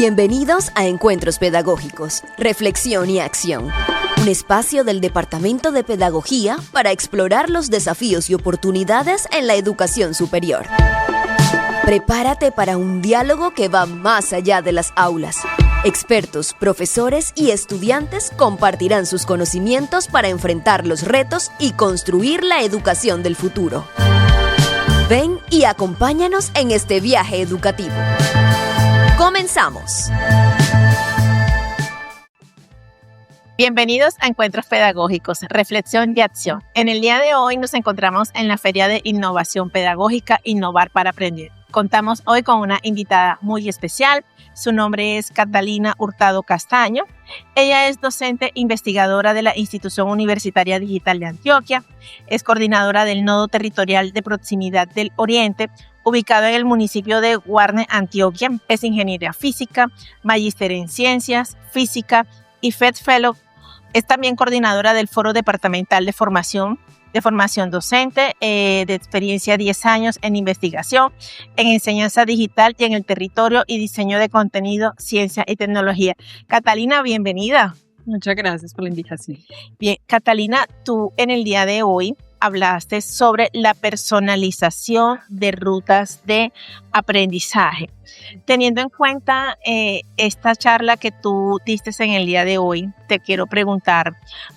Bienvenidos a Encuentros Pedagógicos, Reflexión y Acción. Un espacio del Departamento de Pedagogía para explorar los desafíos y oportunidades en la educación superior. Prepárate para un diálogo que va más allá de las aulas. Expertos, profesores y estudiantes compartirán sus conocimientos para enfrentar los retos y construir la educación del futuro. Ven y acompáñanos en este viaje educativo. ¡Comenzamos! Bienvenidos a Encuentros Pedagógicos, Reflexión y Acción. En el día de hoy nos encontramos en la Feria de Innovación Pedagógica Innovar para Aprender. Contamos hoy con una invitada muy especial. Su nombre es Catalina Hurtado Castaño. Ella es docente investigadora de la Institución Universitaria Digital de Antioquia. Es coordinadora del Nodo Territorial de Proximidad del Oriente, ubicado en el municipio de Guarne, Antioquia. Es ingeniera física, magíster en ciencias, física y FED Fellow. Es también coordinadora del Foro Departamental de Formación Docente, de experiencia 10 años en investigación, en enseñanza digital y en el territorio y diseño de contenido, ciencia y tecnología. Catalina, bienvenida. Muchas gracias por la invitación. Bien, Catalina, tú en el día de hoy hablaste sobre la personalización de rutas de aprendizaje. Teniendo en cuenta esta charla que tú diste en el día de hoy, te quiero preguntar,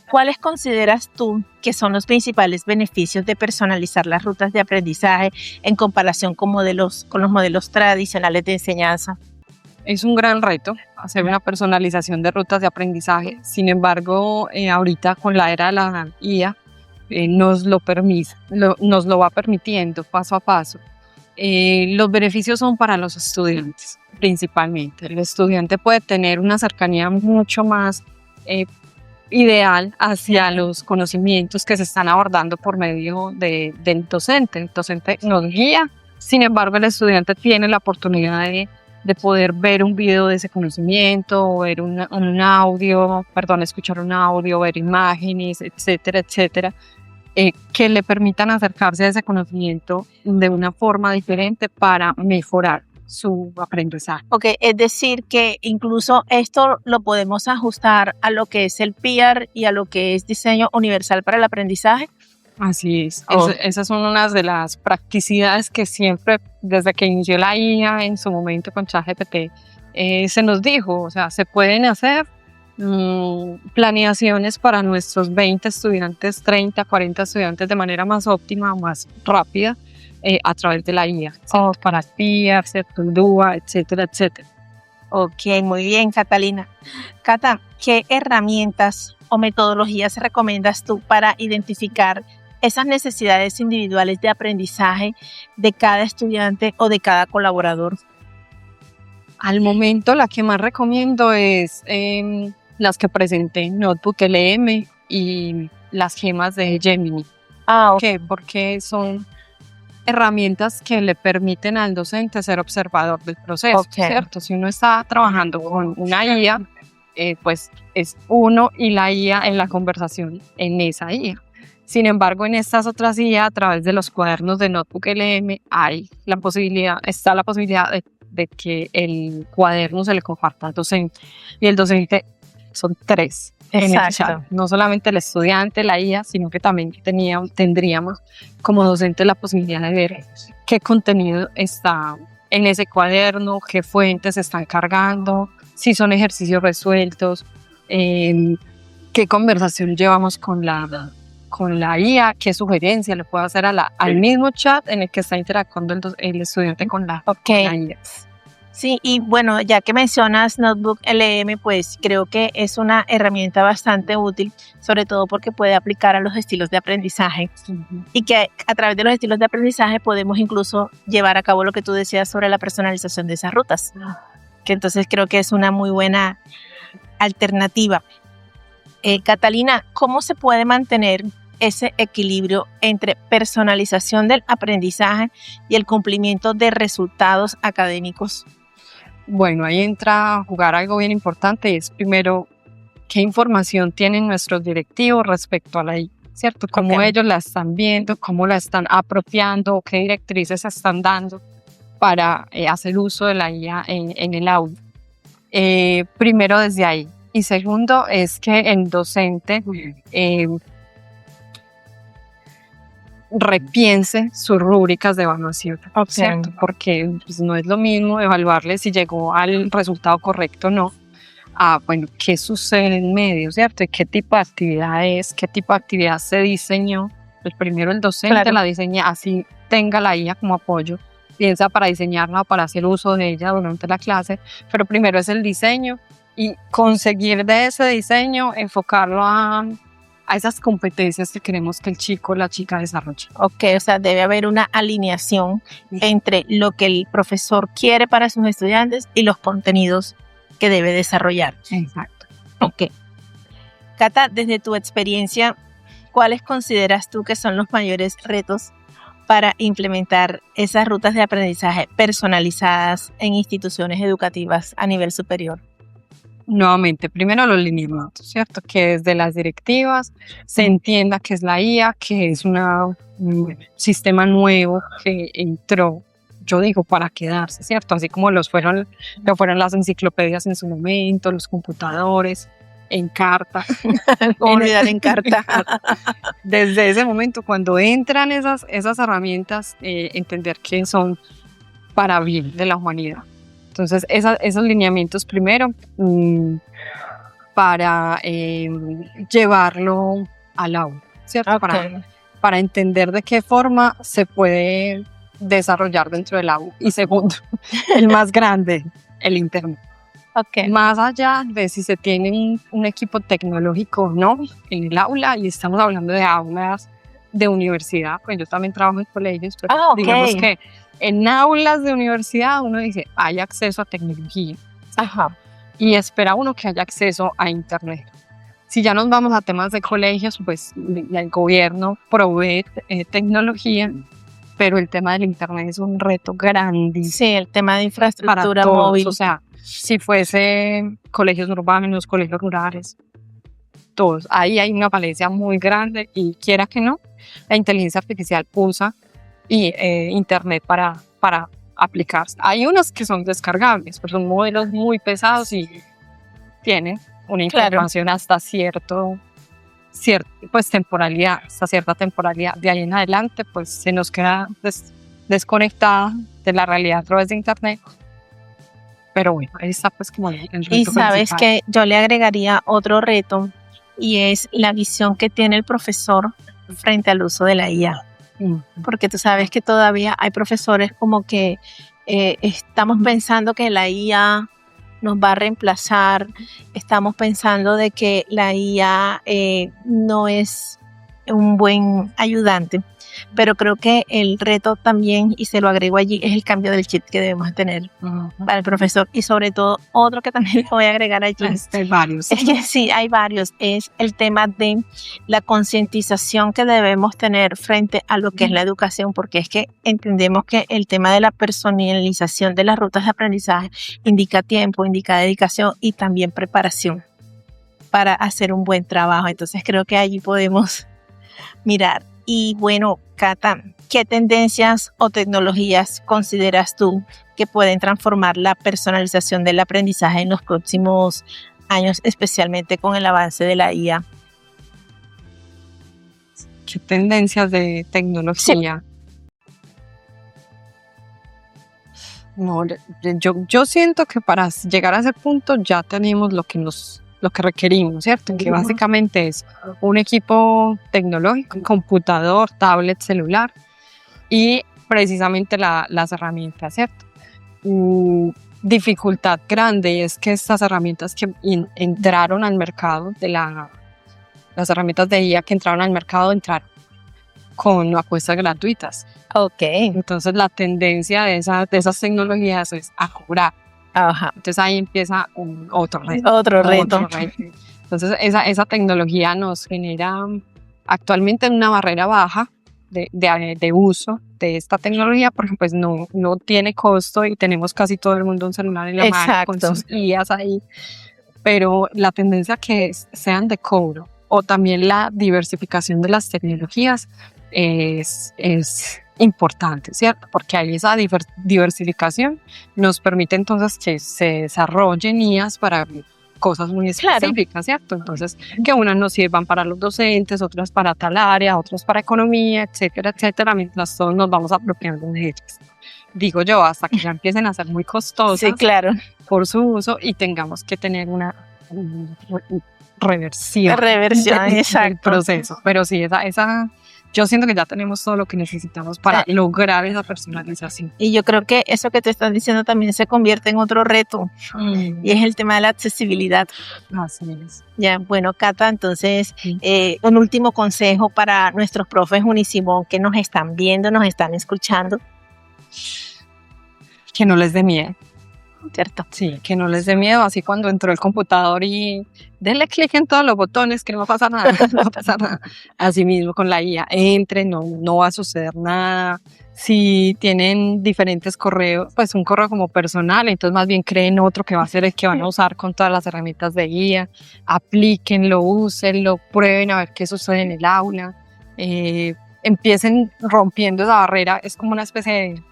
¿cuáles consideras tú que son los principales beneficios de personalizar las rutas de aprendizaje en comparación con los modelos tradicionales de enseñanza? Es un gran reto hacer una personalización de rutas de aprendizaje. Sin embargo, ahorita con la era de la IA, nos lo va permitiendo paso a paso. Los beneficios son para los estudiantes, principalmente. El estudiante puede tener una cercanía mucho más ideal hacia los conocimientos que se están abordando por medio del docente. El docente nos guía, sin embargo, el estudiante tiene la oportunidad de poder ver un video de ese conocimiento, ver escuchar un audio, ver imágenes, etcétera, etcétera, que le permitan acercarse a ese conocimiento de una forma diferente para mejorar su aprendizaje. Ok, es decir que incluso esto lo podemos ajustar a lo que es el PIAR y a lo que es diseño universal para el aprendizaje. Así es. Esas son unas de las practicidades que siempre, desde que inició la IA en su momento con ChatGPT, se nos dijo, o sea, se pueden hacer planeaciones para nuestros 20 estudiantes, 30, 40 estudiantes de manera más óptima, más rápida, a través de la IA, para PIAR, DUA, etcétera, etcétera. Ok, muy bien, Catalina. Cata, ¿qué herramientas o metodologías recomiendas tú para identificar esas necesidades individuales de aprendizaje de cada estudiante o de cada colaborador? Al momento, la que más recomiendo es las que presenté en Notebook LM y las gemas de Gemini. Okay. Porque son herramientas que le permiten al docente ser observador del proceso, ¿cierto? Si uno está trabajando con una IA, pues es uno y la IA en la conversación en esa IA. Sin embargo, en estas otras IA, a través de los cuadernos de Notebook LM, está la posibilidad de que el cuaderno se le comparta al docente. Y el docente son 3. Exacto. No solamente el estudiante, la IA, sino que también tendríamos como docente la posibilidad de ver qué contenido está en ese cuaderno, qué fuentes están cargando, si son ejercicios resueltos, qué conversación llevamos con la IA, qué sugerencia le puedo hacer al mismo chat en el que está interactuando el estudiante con la IA. Sí, y bueno, ya que mencionas Notebook LM, pues creo que es una herramienta bastante útil, sobre todo porque puede aplicar a los estilos de aprendizaje y que a través de los estilos de aprendizaje podemos incluso llevar a cabo lo que tú decías sobre la personalización de esas rutas, que entonces creo que es una muy buena alternativa. Catalina, ¿cómo se puede mantener ese equilibrio entre personalización del aprendizaje y el cumplimiento de resultados académicos? Bueno, ahí entra a jugar algo bien importante, es primero qué información tienen nuestros directivos respecto a la IA, ¿cierto? Cómo ellos la están viendo, cómo la están apropiando, qué directrices están dando para hacer uso de la IA en el aula. Primero desde ahí. Y segundo es que el docente repiense sus rúbricas de evaluación, ¿cierto? Porque pues, no es lo mismo evaluarle si llegó al resultado correcto o no, bueno, qué sucede en medio, ¿cierto? Y qué tipo de actividad es, qué tipo de actividad se diseñó. Pues primero el docente la diseña, así tenga la IA como apoyo, piensa para diseñarla o para hacer uso de ella durante la clase, pero primero es el diseño y conseguir de ese diseño enfocarlo a esas competencias que queremos que el chico o la chica desarrolle. Ok, o sea, debe haber una alineación entre lo que el profesor quiere para sus estudiantes y los contenidos que debe desarrollar. Exacto. Ok. Cata, desde tu experiencia, ¿cuáles consideras tú que son los mayores retos para implementar esas rutas de aprendizaje personalizadas en instituciones educativas a nivel superior? Nuevamente, primero los lineamientos, ¿cierto? Que desde las directivas se entienda que es la IA, que es un sistema nuevo que entró, yo digo, para quedarse, ¿cierto? Así como lo fueron las enciclopedias en su momento, los computadores, en carta. Olvidar en carta. Desde ese momento, cuando entran esas herramientas, entender que son para bien de la humanidad. Entonces, esos lineamientos primero para llevarlo al aula, ¿cierto? Okay. Para entender de qué forma se puede desarrollar dentro del aula. Y segundo, el más grande, el internet. Okay. Más allá de si se tiene un equipo tecnológico o no en el aula, y estamos hablando de aulas de universidad, pues yo también trabajo en colegios, pero digamos que en aulas de universidad uno dice, hay acceso a tecnología. Ajá. Y espera uno que haya acceso a internet. Si ya nos vamos a temas de colegios, pues el gobierno provee tecnología, pero el tema del internet es un reto grandísimo. Sí, el tema de infraestructura para todos, móvil. O sea, si fuese colegios urbanos, colegios rurales, todos. Ahí hay una falencia muy grande y quiera que no, la inteligencia artificial usa internet para aplicarse. Hay unos que son descargables, pero son modelos muy pesados y tienen una información hasta pues temporalidad, hasta cierta temporalidad. De ahí en adelante, pues se nos queda desconectada de la realidad a través de internet. Pero bueno, ahí está pues como el reto Y sabes principal. que yo le agregaría otro reto y es la visión que tiene el profesor frente al uso de la IA. Porque tú sabes que todavía hay profesores como que estamos pensando que la IA nos va a reemplazar, estamos pensando de que la IA no es un buen ayudante, pero creo que el reto también, y se lo agrego allí, es el cambio del chip que debemos tener para el profesor. Y sobre todo, otro que también le voy a agregar allí, Hay varios. es que sí, hay varios, es el tema de la concientización que debemos tener frente a lo que es la educación, porque es que entendemos que el tema de la personalización de las rutas de aprendizaje indica tiempo, indica dedicación y también preparación para hacer un buen trabajo. Entonces creo que allí podemos mirar. Y bueno, Cata, ¿qué tendencias o tecnologías consideras tú que pueden transformar la personalización del aprendizaje en los próximos años, especialmente con el avance de la IA? ¿Qué tendencias de tecnología? Sí. No, yo siento que para llegar a ese punto ya tenemos lo que requerimos, ¿cierto? Que básicamente es un equipo tecnológico, computador, tablet, celular y precisamente las herramientas, ¿cierto? Dificultad grande y es que estas herramientas que entraron al mercado, las herramientas de IA que entraron al mercado entraron con apuestas gratuitas. Ok. Entonces la tendencia de esas tecnologías es a cobrar. Ajá. Entonces ahí empieza otro reto. Otro reto. Entonces esa tecnología nos genera actualmente una barrera baja de uso de esta tecnología porque pues no tiene costo y tenemos casi todo el mundo un celular en la mano con sus IAs ahí. Pero la tendencia que sean de cobro o también la diversificación de las tecnologías es importante, ¿cierto? Porque hay esa diversificación, nos permite entonces que se desarrollen IAs para cosas muy específicas, ¿cierto? Entonces, que unas nos sirvan para los docentes, otras para tal área, otras para economía, etcétera, etcétera, mientras todos nos vamos apropiando de ellas. Digo yo, hasta que ya empiecen a ser muy costosas, Sí, claro. por su uso y tengamos que tener una reversión Exacto. del proceso. Pero sí, yo siento que ya tenemos todo lo que necesitamos para lograr esa personalización. Y yo creo que eso que te están diciendo también se convierte en otro reto, y es el tema de la accesibilidad. Así es. Ya, bueno, Cata, entonces, un último consejo para nuestros profes Unisimón que nos están viendo, nos están escuchando. Que no les dé miedo. ¿Cierto? Sí, que no les dé miedo, así cuando entró el computador y denle clic en todos los botones, que no va a pasar nada, no va a pasar nada. Así mismo con la IA, entren, no va a suceder nada. Si tienen diferentes correos, pues un correo como personal, entonces más bien creen otro que va a ser el que van a usar con todas las herramientas de IA, aplíquenlo, úsenlo, prueben a ver qué sucede en el aula, empiecen rompiendo esa barrera, es como una especie de...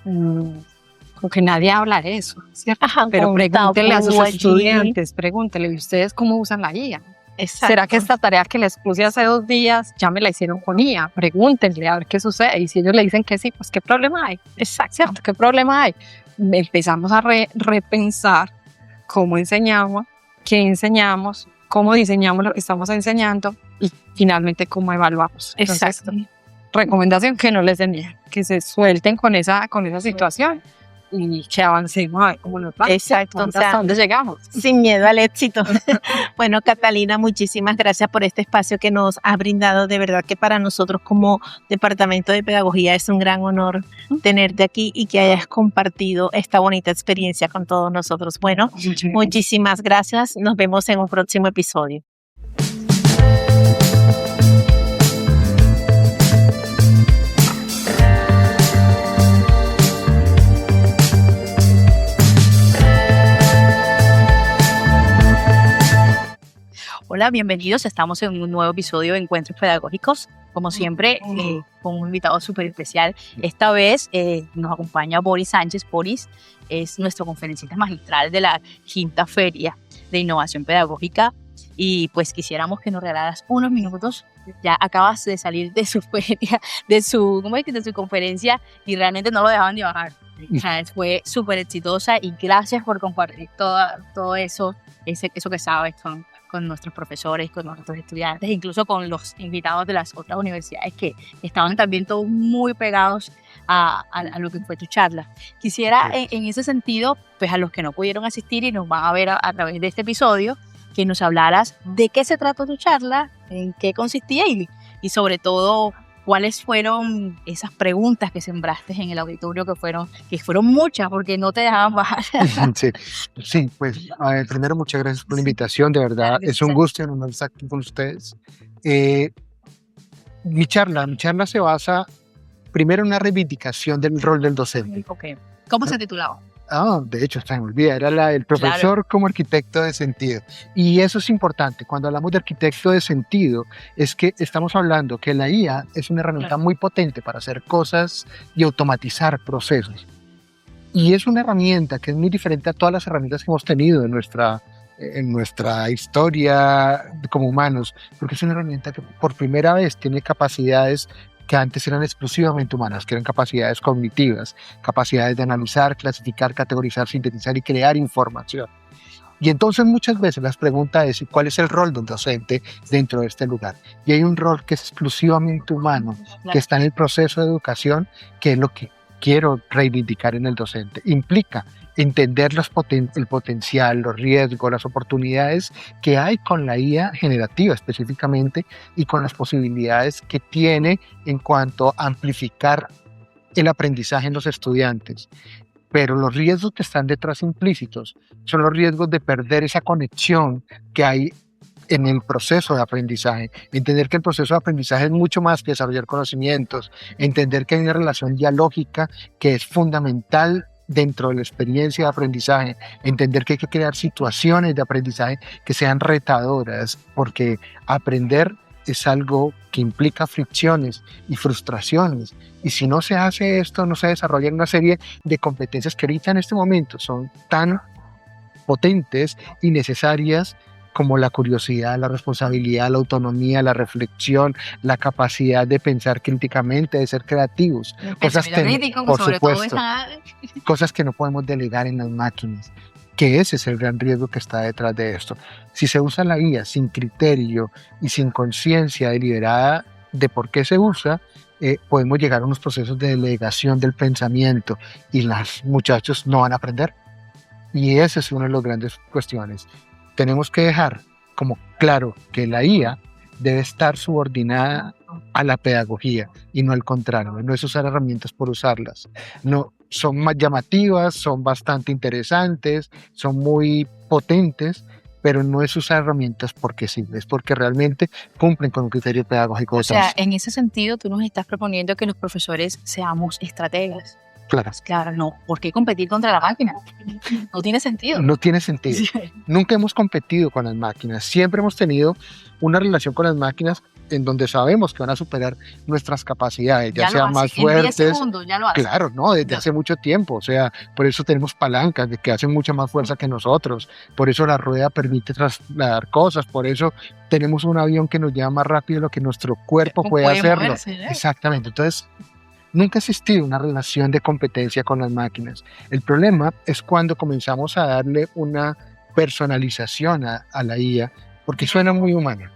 como que nadie habla de eso, ¿cierto? Ajá, pero pregúntenle a sus estudiantes, pregúntenle, ¿y ustedes cómo usan la IA? Exacto. ¿Será que esta tarea que les puse hace 2 días ya me la hicieron con IA? Pregúntenle a ver qué sucede, y si ellos le dicen que sí, pues ¿qué problema hay? Exacto. ¿Cierto? ¿Qué problema hay? Empezamos a repensar cómo enseñamos, qué enseñamos, cómo diseñamos lo que estamos enseñando y finalmente cómo evaluamos. Entonces, Exacto. recomendación, que no les den miedo, que se suelten con esa situación y que avancemos a ver cómo nos va. Exacto. ¿Hasta dónde llegamos? Sin miedo al éxito. Bueno, Catalina, muchísimas gracias por este espacio que nos has brindado. De verdad que para nosotros como Departamento de Pedagogía es un gran honor tenerte aquí y que hayas compartido esta bonita experiencia con todos nosotros. Bueno, muchísimas gracias. Nos vemos en un próximo episodio. Hola, bienvenidos. Estamos en un nuevo episodio de Encuentros Pedagógicos. Como siempre, con un invitado súper especial. Esta vez nos acompaña Boris Sánchez. Boris es nuestro conferencista magistral de la 5ª Feria de Innovación Pedagógica. Y pues quisiéramos que nos regalaras unos minutos. Ya acabas de salir de su feria, de su conferencia, y realmente no lo dejaban de bajar. O sea, fue súper exitosa y gracias por compartir todo eso que sabes con nuestros profesores, con nuestros estudiantes, incluso con los invitados de las otras universidades que estaban también todos muy pegados a lo que fue tu charla. Quisiera en ese sentido, pues a los que no pudieron asistir y nos van a ver a través de este episodio, que nos hablaras de qué se trató tu charla, en qué consistía y sobre todo cuáles fueron esas preguntas que sembraste en el auditorio, que fueron muchas porque no te dejaban bajar. Sí, pues primero muchas gracias por la invitación, de verdad es un gusto y un honor estar aquí con ustedes. Mi charla se basa primero en una reivindicación del rol del docente. Okay. ¿Cómo se titulaba? De hecho, se me olvida, era el profesor como arquitecto de sentido. Y eso es importante, cuando hablamos de arquitecto de sentido, es que estamos hablando que la IA es una herramienta muy potente para hacer cosas y automatizar procesos. Y es una herramienta que es muy diferente a todas las herramientas que hemos tenido en nuestra historia como humanos, porque es una herramienta que por primera vez tiene capacidades que antes eran exclusivamente humanas, que eran capacidades cognitivas, capacidades de analizar, clasificar, categorizar, sintetizar y crear información. Y entonces muchas veces las preguntas es ¿cuál es el rol de un docente dentro de este lugar? Y hay un rol que es exclusivamente humano, que está en el proceso de educación, que es lo que quiero reivindicar en el docente. Implica entender el potencial, los riesgos, las oportunidades que hay con la IA generativa específicamente y con las posibilidades que tiene en cuanto a amplificar el aprendizaje en los estudiantes. Pero los riesgos que están detrás implícitos son los riesgos de perder esa conexión que hay en el proceso de aprendizaje, entender que el proceso de aprendizaje es mucho más que desarrollar conocimientos, entender que hay una relación dialógica que es fundamental dentro de la experiencia de aprendizaje, entender que hay que crear situaciones de aprendizaje que sean retadoras, porque aprender es algo que implica fricciones y frustraciones. Y si no se hace esto, no se desarrollan una serie de competencias que ahorita en este momento son tan potentes y necesarias como la curiosidad, la responsabilidad, la autonomía, la reflexión, la capacidad de pensar críticamente, de ser creativos. Cosas por supuesto, cosas que no podemos delegar en las máquinas, que ese es el gran riesgo que está detrás de esto. Si se usa la IA sin criterio y sin conciencia deliberada de por qué se usa, podemos llegar a unos procesos de delegación del pensamiento y los muchachos no van a aprender. Y esa es una de las grandes cuestiones. Tenemos que dejar como claro que la IA debe estar subordinada a la pedagogía y no al contrario, no es usar herramientas por usarlas. No, son más llamativas, son bastante interesantes, son muy potentes, pero no es usar herramientas porque sí, es porque realmente cumplen con un criterio pedagógico. O sea, en ese sentido, tú nos estás proponiendo que los profesores seamos estrategas. Claro, no. ¿Por qué competir contra la máquina? No tiene sentido. No tiene sentido. Sí. Nunca hemos competido con las máquinas. Siempre hemos tenido una relación con las máquinas en donde sabemos que van a superar nuestras capacidades, ya sean más fuertes. En 10 segundos ya lo hacen. Claro, no, desde hace mucho tiempo. O sea, por eso tenemos palancas de que hacen mucha más fuerza que nosotros. Por eso la rueda permite trasladar cosas. Por eso tenemos un avión que nos lleva más rápido de lo que nuestro cuerpo puede hacerlo. Moverse, Exactamente. Entonces, nunca ha existido una relación de competencia con las máquinas. El problema es cuando comenzamos a darle una personalización a la IA, porque suena muy humana,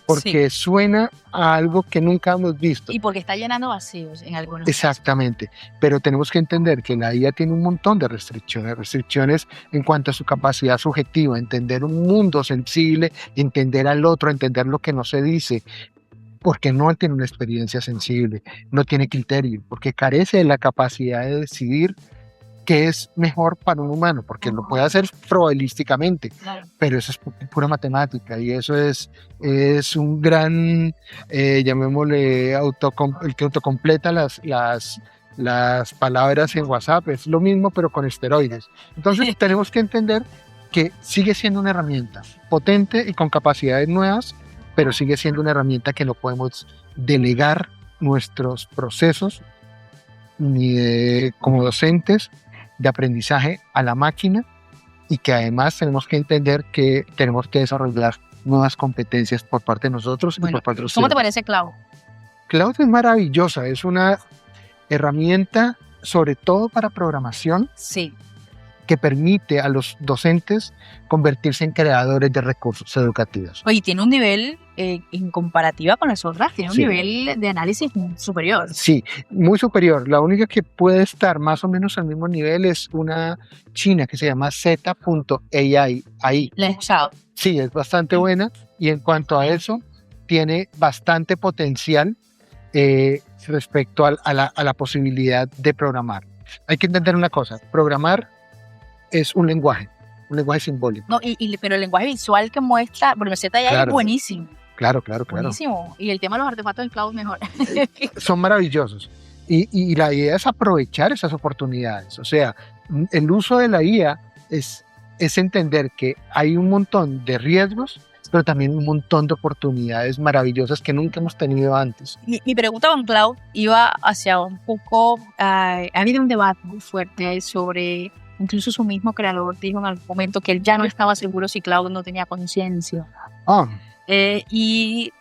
porque suena a algo que nunca hemos visto. Y porque está llenando vacíos en algunos Exactamente, casos. Pero tenemos que entender que la IA tiene un montón de restricciones en cuanto a su capacidad subjetiva, entender un mundo sensible, entender al otro, entender lo que no se dice, porque no tiene una experiencia sensible, no tiene criterio, porque carece de la capacidad de decidir qué es mejor para un humano, porque lo puede hacer probabilísticamente, pero eso es pura matemática y eso es un gran, llamémosle, el que autocompleta las palabras en WhatsApp, es lo mismo pero con esteroides. Entonces tenemos que entender que sigue siendo una herramienta potente y con capacidades nuevas, pero sigue siendo una herramienta que no podemos delegar nuestros procesos ni como docentes de aprendizaje a la máquina, y que además tenemos que entender que tenemos que desarrollar nuevas competencias por parte de nosotros y por parte de los ¿Cómo te parece Cloud? Cloud es maravillosa, es una herramienta sobre todo para programación. Sí. Que permite a los docentes convertirse en creadores de recursos educativos. Oye, tiene un nivel, en comparativa con las otras, tiene un nivel de análisis superior. Sí, muy superior. La única que puede estar más o menos al mismo nivel es una china que se llama Z.ai. ¿La he escuchado? Sí, es bastante buena, y en cuanto a eso, tiene bastante potencial respecto a la posibilidad de programar. Hay que entender una cosa, programar es un lenguaje simbólico. No, pero el lenguaje visual que muestra, bueno, Z.ai es buenísimo. Claro. Buenísimo. Y el tema de los artefactos del cloud mejor. Son maravillosos. Y la idea es aprovechar esas oportunidades. O sea, el uso de la IA es entender que hay un montón de riesgos, pero también un montón de oportunidades maravillosas que nunca hemos tenido antes. Mi pregunta con Cloud iba hacia un poco, ha habido un debate muy fuerte sobre, incluso su mismo creador dijo en algún momento que él ya no estaba seguro si Cloud no tenía conciencia. Y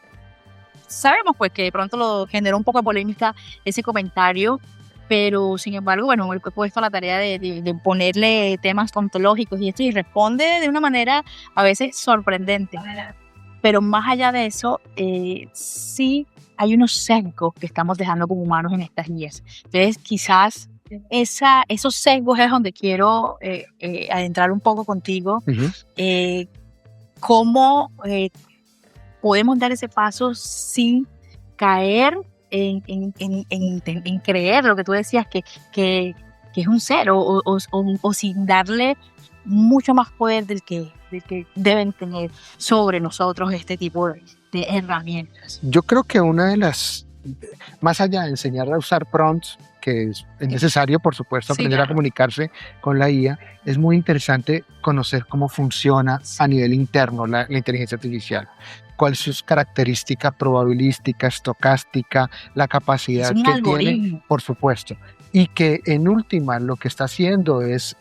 sabemos pues que de pronto lo generó un poco de polémica ese comentario, pero sin embargo, bueno, he puesto la tarea de ponerle temas ontológicos y esto, y responde de una manera a veces sorprendente. Pero más allá de eso, sí hay unos sesgos que estamos dejando como humanos en estas guías. Entonces, quizás esos sesgos es donde quiero adentrar un poco contigo. Uh-huh. ¿Cómo podemos dar ese paso sin caer en creer lo que tú decías que es un ser, o sin darle mucho más poder del que deben tener sobre nosotros este tipo de herramientas? Yo creo que una de las más allá de enseñar a usar prompts, que es necesario, por supuesto, aprender a comunicarse con la IA, es muy interesante conocer cómo funciona a nivel interno la inteligencia artificial. Cuál es su característica probabilística, estocástica, la capacidad que tiene, por supuesto. Y que en última lo que está haciendo es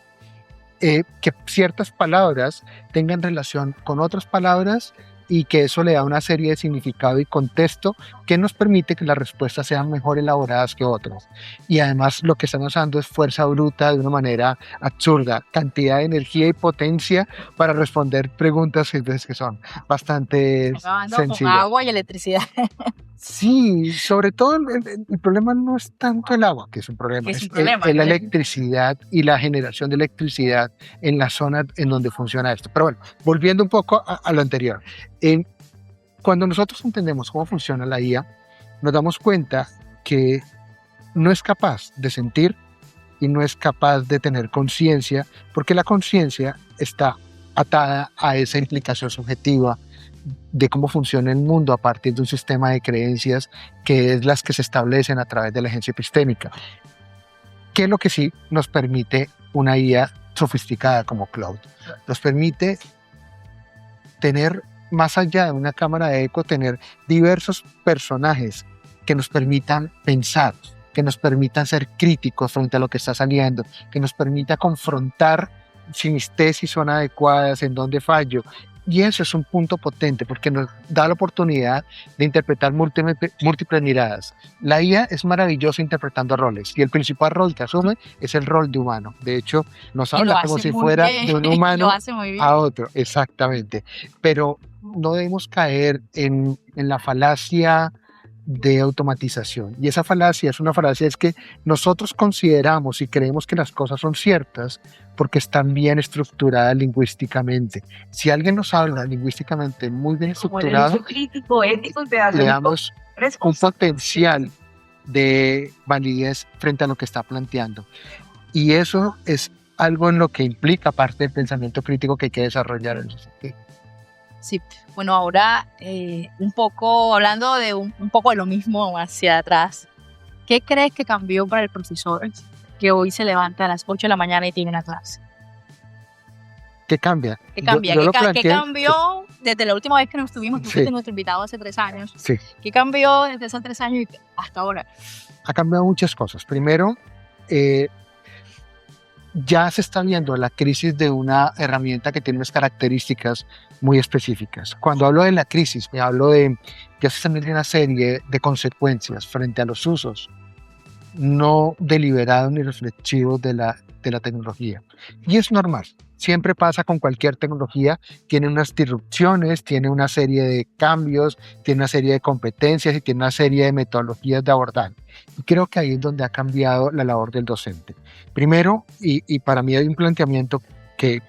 que ciertas palabras tengan relación con otras palabras y que eso le da una serie de significado y contexto que nos permite que las respuestas sean mejor elaboradas que otras. Y además lo que están usando es fuerza bruta de una manera absurda, cantidad de energía y potencia para responder preguntas que son bastante sencillas. Con agua y electricidad. Sí, sobre todo el problema no es tanto el agua, que es un problema, es la electricidad y la generación de electricidad en la zona en donde funciona esto. Pero bueno, volviendo un poco a lo anterior, cuando nosotros entendemos cómo funciona la IA, nos damos cuenta que no es capaz de sentir y no es capaz de tener conciencia, porque la conciencia está atada a esa implicación subjetiva de cómo funciona el mundo a partir de un sistema de creencias que es las que se establecen a través de la agencia epistémica, que es lo que sí nos permite una IA sofisticada como Claude. Nos permite tener, más allá de una cámara de eco, tener diversos personajes que nos permitan pensar, que nos permitan ser críticos frente a lo que está saliendo, que nos permita confrontar si mis tesis son adecuadas, en dónde fallo. Y eso es un punto potente porque nos da la oportunidad de interpretar múltiples miradas. La IA es maravillosa interpretando roles y el principal rol que asume es el rol de humano. De hecho, nos habla como si fuera de un humano a otro. Exactamente. Pero no debemos caer en la falacia de automatización. Y esa falacia es una falacia, es que nosotros consideramos y creemos que las cosas son ciertas porque están bien estructuradas lingüísticamente. Si alguien nos habla lingüísticamente muy bien estructurado, le damos un potencial de validez frente a lo que está planteando. Y eso es algo en lo que implica parte del pensamiento crítico que hay que desarrollar en ese sentido. Sí, bueno, ahora un poco hablando de un poco de lo mismo hacia atrás, ¿qué crees que cambió para el profesor que hoy se levanta a las 8 de la mañana y tiene una clase? ¿Qué cambia? ¿Qué cambia? ¿Qué cambió desde la última vez que nos tuvimos? Tú fuiste nuestro invitado hace 3 años. Sí. ¿Qué cambió desde esos 3 años hasta ahora? Ha cambiado muchas cosas. Primero, ya se está viendo la crisis de una herramienta que tiene unas características muy específicas. Cuando hablo de la crisis, me hablo de que se tendría una serie de consecuencias frente a los usos no deliberados ni reflexivos de la tecnología. Y es normal. Siempre pasa con cualquier tecnología, tiene unas disrupciones, tiene una serie de cambios, tiene una serie de competencias y tiene una serie de metodologías de abordaje. Y creo que ahí es donde ha cambiado la labor del docente. Primero, y para mí hay un planteamiento que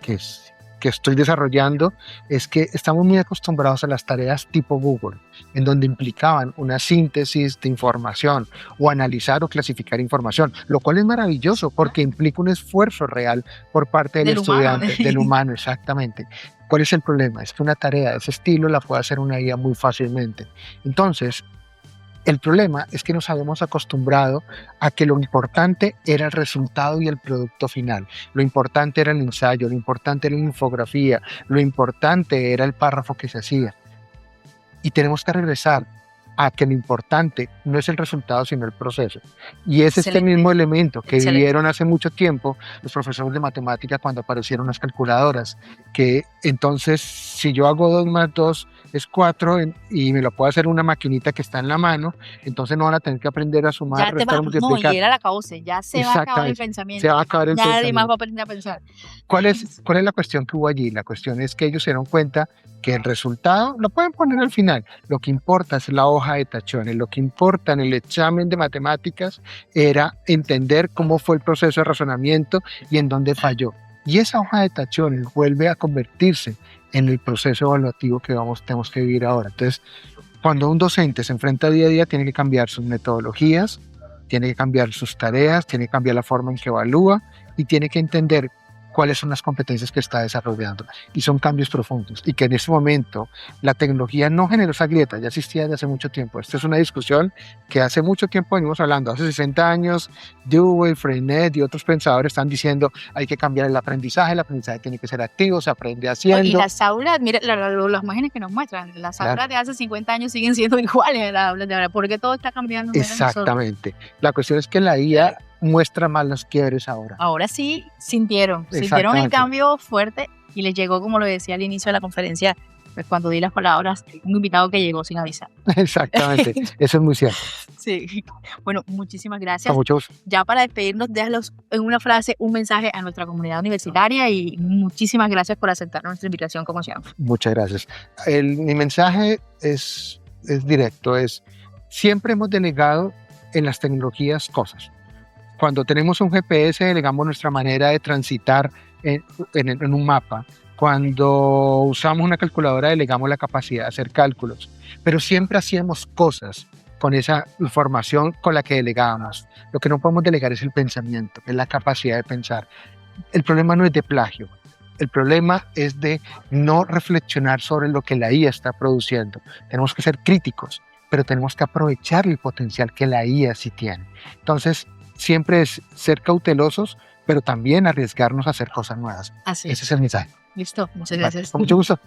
estoy desarrollando, es que estamos muy acostumbrados a las tareas tipo Google, en donde implicaban una síntesis de información o analizar o clasificar información, lo cual es maravilloso porque implica un esfuerzo real por parte del estudiante, del humano, exactamente. ¿Cuál es el problema? Es que una tarea de ese estilo la puede hacer una IA muy fácilmente. Entonces, el problema es que nos habíamos acostumbrado a que lo importante era el resultado y el producto final. Lo importante era el ensayo, lo importante era la infografía, lo importante era el párrafo que se hacía. Y tenemos que regresar a que lo importante no es el resultado, sino el proceso. Y es este mismo elemento que vivieron hace mucho tiempo los profesores de matemática cuando aparecieron las calculadoras, que entonces si yo hago 2 más 2 es 4 y me lo puede hacer una maquinita que está en la mano, entonces no van a tener que aprender a sumar, restar, multiplicar. No, y era la causa, ya se va a acabar el pensamiento. Se va a acabar el pensamiento. Nadie más va a aprender a pensar. ¿Cuál es la cuestión que hubo allí? La cuestión es que ellos se dieron cuenta que el resultado lo pueden poner al final. Lo que importa es la hoja de tachones. Lo que importa en el examen de matemáticas era entender cómo fue el proceso de razonamiento y en dónde falló. Y esa hoja de tachones vuelve a convertirse en el proceso evaluativo que tenemos que vivir ahora. Entonces, cuando un docente se enfrenta día a día, tiene que cambiar sus metodologías, tiene que cambiar sus tareas, tiene que cambiar la forma en que evalúa y tiene que entender cuáles son las competencias que está desarrollando. Y son cambios profundos. Y que en este momento la tecnología no generó esa grieta, ya existía desde hace mucho tiempo. Esta es una discusión que hace mucho tiempo venimos hablando. Hace 60 años, Dewey, Freinet y otros pensadores están diciendo hay que cambiar el aprendizaje tiene que ser activo, se aprende haciendo. Y las aulas, mira, las imágenes que nos muestran, las aulas de hace 50 años siguen siendo iguales a las aulas de ahora, porque todo está cambiando. Exactamente. La cuestión es que la IA muestra más los quiebres ahora. Ahora sí sintieron el cambio fuerte y les llegó, como lo decía al inicio de la conferencia, pues cuando di las palabras, un invitado que llegó sin avisar. Exactamente, eso es muy cierto. Sí. Bueno, muchísimas gracias. Con mucho gusto. Ya para despedirnos, déjalos en una frase, un mensaje a nuestra comunidad universitaria y muchísimas gracias por aceptar nuestra invitación como siempre. Muchas gracias. Mi mensaje es directo, siempre hemos delegado en las tecnologías cosas. Cuando tenemos un GPS, delegamos nuestra manera de transitar en un mapa. Cuando usamos una calculadora, delegamos la capacidad de hacer cálculos. Pero siempre hacíamos cosas con esa información con la que delegábamos. Lo que no podemos delegar es el pensamiento, es la capacidad de pensar. El problema no es de plagio. El problema es de no reflexionar sobre lo que la IA está produciendo. Tenemos que ser críticos, pero tenemos que aprovechar el potencial que la IA sí tiene. Entonces, siempre es ser cautelosos, pero también arriesgarnos a hacer cosas nuevas. Así Ese es el mensaje. Listo, muchas gracias. Con mucho gusto.